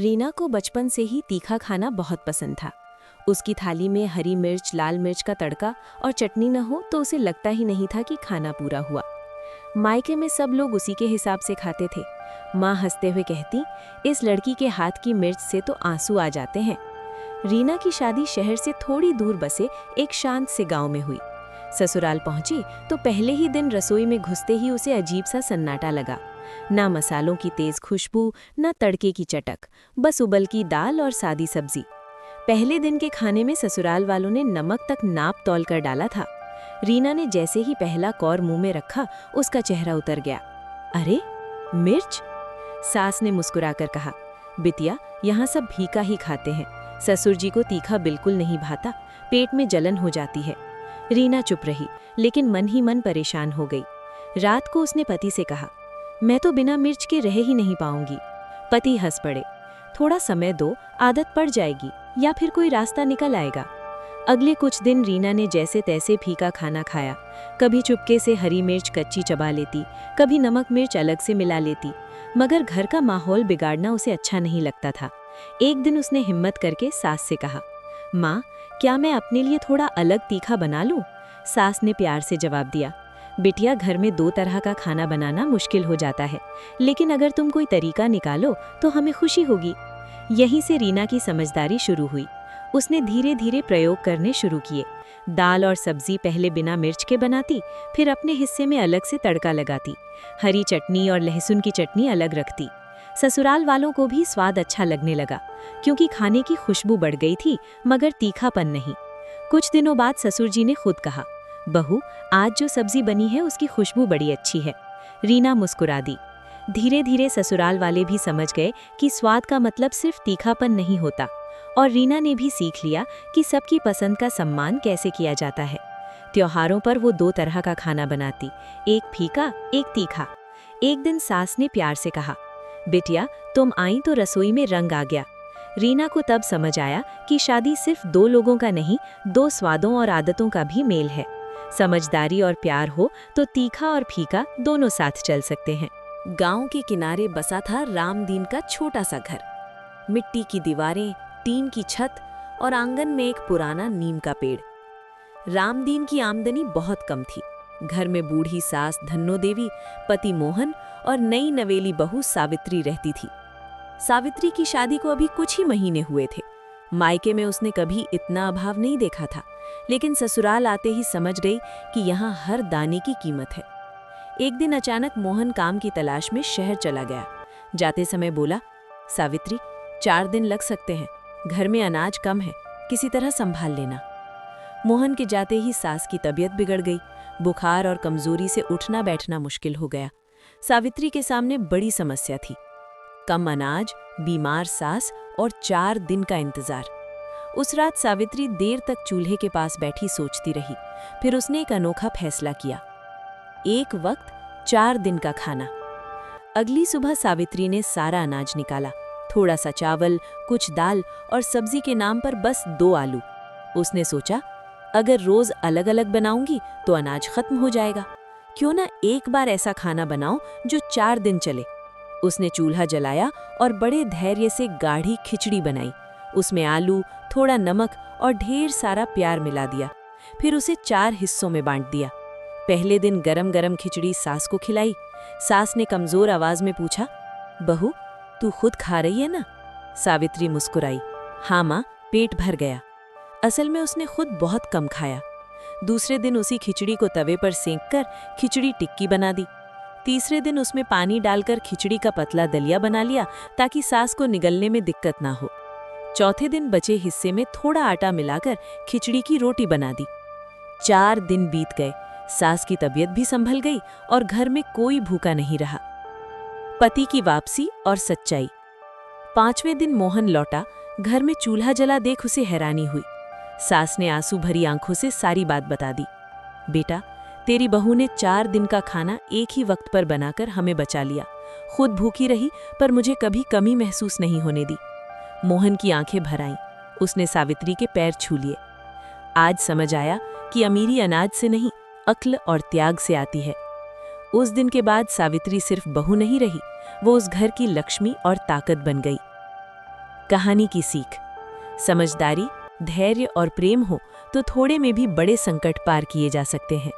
रीना को बचपन से ही तीखा खाना बहुत पसंद था। उसकी थाली में हरी मिर्च, लाल मिर्च का तड़का और चटनी न हो तो उसे लगता ही नहीं था कि खाना पूरा हुआ। मायके में सब लोग उसी के हिसाब से खाते थे। माँ हंसते हुए कहती, इस लड़की के हाथ की मिर्च से तो आंसू आ जाते हैं। रीना की शादी शहर से थोड़ी दूर बसे एक शांत से गांव में हुई। ससुराल पहुंची तो पहले ही दिन रसोई में घुसते ही उसे अजीब सा सन्नाटा लगा। ना मसालों की तेज खुशबू, ना तड़के की चटक, बस उबल की दाल और सादी सब्जी। पहले दिन के खाने में ससुराल वालों ने नमक तक नाप तौल कर डाला था। रीना ने जैसे ही पहला कौर मुंह में रखा, उसका चेहरा उतर गया। अरे, मिर्च! सास ने मुस्कुराकर कहा, बिटिया, यहाँ सब फीका ही खाते हैं। ससुर जी को तीखा बिल्कुल नहीं भाता, पेट में जलन हो जाती है। रीना चुप रही, लेकिन मन ही मन परेशान हो गई। रात को उसने पति से कहा, मैं तो बिना मिर्च के रह ही नहीं पाऊंगी। पति हंस पड़े, थोड़ा समय दो, आदत पड़ जाएगी या फिर कोई रास्ता निकल आएगा। अगले कुछ दिन रीना ने जैसे तैसे फीका खाना खाया। कभी चुपके से हरी मिर्च कच्ची चबा लेती, कभी नमक मिर्च अलग से मिला लेती, मगर घर का माहौल बिगाड़ना उसे अच्छा नहीं लगता था। एक दिन उसने हिम्मत करके सास से कहा, माँ, क्या मैं अपने लिए थोड़ा अलग तीखा बना लूं? सास ने प्यार से जवाब दिया, बिटिया, घर में दो तरह का खाना बनाना मुश्किल हो जाता है, लेकिन अगर तुम कोई तरीका निकालो तो हमें खुशी होगी। यहीं से रीना की समझदारी शुरू हुई। उसने धीरे धीरे प्रयोग करने शुरू किए। दाल और सब्जी पहले बिना मिर्च के बनाती, फिर अपने हिस्से में अलग से तड़का लगाती। हरी चटनी और लहसुन की चटनी अलग रखती। ससुराल वालों को भी स्वाद अच्छा लगने लगा, क्योंकि खाने की खुशबू बढ़ गई थी, मगर तीखापन नहीं। कुछ दिनों बाद ससुर जी ने खुद कहा, बहू, आज जो सब्जी बनी है उसकी खुशबू बड़ी अच्छी है। रीना मुस्कुरा दी। धीरे धीरे ससुराल वाले भी समझ गए कि स्वाद का मतलब सिर्फ तीखापन नहीं होता, और रीना ने भी सीख लिया कि सबकी पसंद का सम्मान कैसे किया जाता है। त्योहारों पर वो दो तरह का खाना बनाती, एक फीका, एक तीखा। एक दिन सास ने प्यार से कहा, बिटिया, तुम आई तो रसोई में रंग आ गया। रीना को तब समझ आया कि शादी सिर्फ दो लोगों का नहीं, दो स्वादों और आदतों का भी मेल है। समझदारी और प्यार हो तो तीखा और फीका दोनों साथ चल सकते हैं। गांव के किनारे बसा था रामदीन का छोटा सा घर। मिट्टी की दीवारें, टीन की छत और आंगन में एक पुराना नीम का पेड़। रामदीन की आमदनी बहुत कम थी। घर में बूढ़ी सास धन्नो देवी, पति मोहन और नई नवेली बहू सावित्री रहती थी। सावित्री की शादी को अभी कुछ ही महीने हुए थे। मायके में उसने कभी इतना अभाव नहीं देखा था, लेकिन ससुराल आते ही समझ गई कि यहाँ हर दाने की कीमत है। एक दिन अचानक मोहन काम की तलाश में शहर चला गया। जाते समय बोला, सावित्री, 4 दिन लग सकते हैं, घर में अनाज कम है, किसी तरह संभाल लेना। मोहन के जाते ही सास की तबीयत बिगड़ गई। बुखार और कमजोरी से उठना बैठना मुश्किल हो गया। सावित्री के सामने बड़ी समस्या थी, कम अनाज, बीमार सास और 4 दिन का इंतजार। उस रात सावित्री देर तक चूल्हे के पास बैठी सोचती रही। फिर उसने एक अनोखा फैसला किया, एक वक्त 4 दिन का खाना। अगली सुबह सावित्री ने सारा अनाज निकाला, थोड़ा सा चावल, कुछ दाल और सब्जी के नाम पर बस 2 आलू। उसने सोचा, अगर रोज अलग अलग बनाऊंगी तो अनाज खत्म हो जाएगा। क्यों ना एक बार ऐसा खाना बनाऊं जो 4 दिन चले। उसने चूल्हा जलाया और बड़े धैर्य से गाढ़ी खिचड़ी बनाई। उसमें आलू, थोड़ा नमक और ढेर सारा प्यार मिला दिया। फिर उसे 4 हिस्सों में बांट दिया। पहले दिन गरम गरम खिचड़ी सास को खिलाई। सास ने कमजोर आवाज में पूछा, बहू, तू खुद खा रही है ना? सावित्री मुस्कुराई, हाँ माँ, पेट भर गया। असल में उसने खुद बहुत कम खाया। दूसरे दिन उसी खिचड़ी को तवे पर सेंककर खिचड़ी टिक्की बना दी। तीसरे दिन उसमें पानी डालकर खिचड़ी का पतला दलिया बना लिया, ताकि सास को निगलने में दिक्कत ना हो। चौथे दिन बचे हिस्से में थोड़ा आटा मिलाकर खिचड़ी की रोटी बना दी। 4 दिन बीत गए, सास की तबीयत भी संभल गई और घर में कोई भूखा नहीं रहा। पति की वापसी और सच्चाई। 5वें दिन मोहन लौटा। घर में चूल्हा जला देख उसे हैरानी हुई। सास ने आंसू भरी आंखों से सारी बात बता दी, बेटा, तेरी बहू ने 4 दिन का खाना एक ही वक्त पर बनाकर हमें बचा लिया। खुद भूखी रही, पर मुझे कभी कमी महसूस नहीं होने दी। मोहन की आंखें भर आईं। उसने सावित्री के पैर छू लिए। आज समझ आया कि अमीरी अनाज से नहीं, अक्ल और त्याग से आती है। उस दिन के बाद सावित्री सिर्फ बहू नहीं रही, वो उस घर की लक्ष्मी और ताकत बन गई। कहानी की सीख। समझदारी, धैर्य और प्रेम हो तो थोड़े में भी बड़े संकट पार किए जा सकते हैं।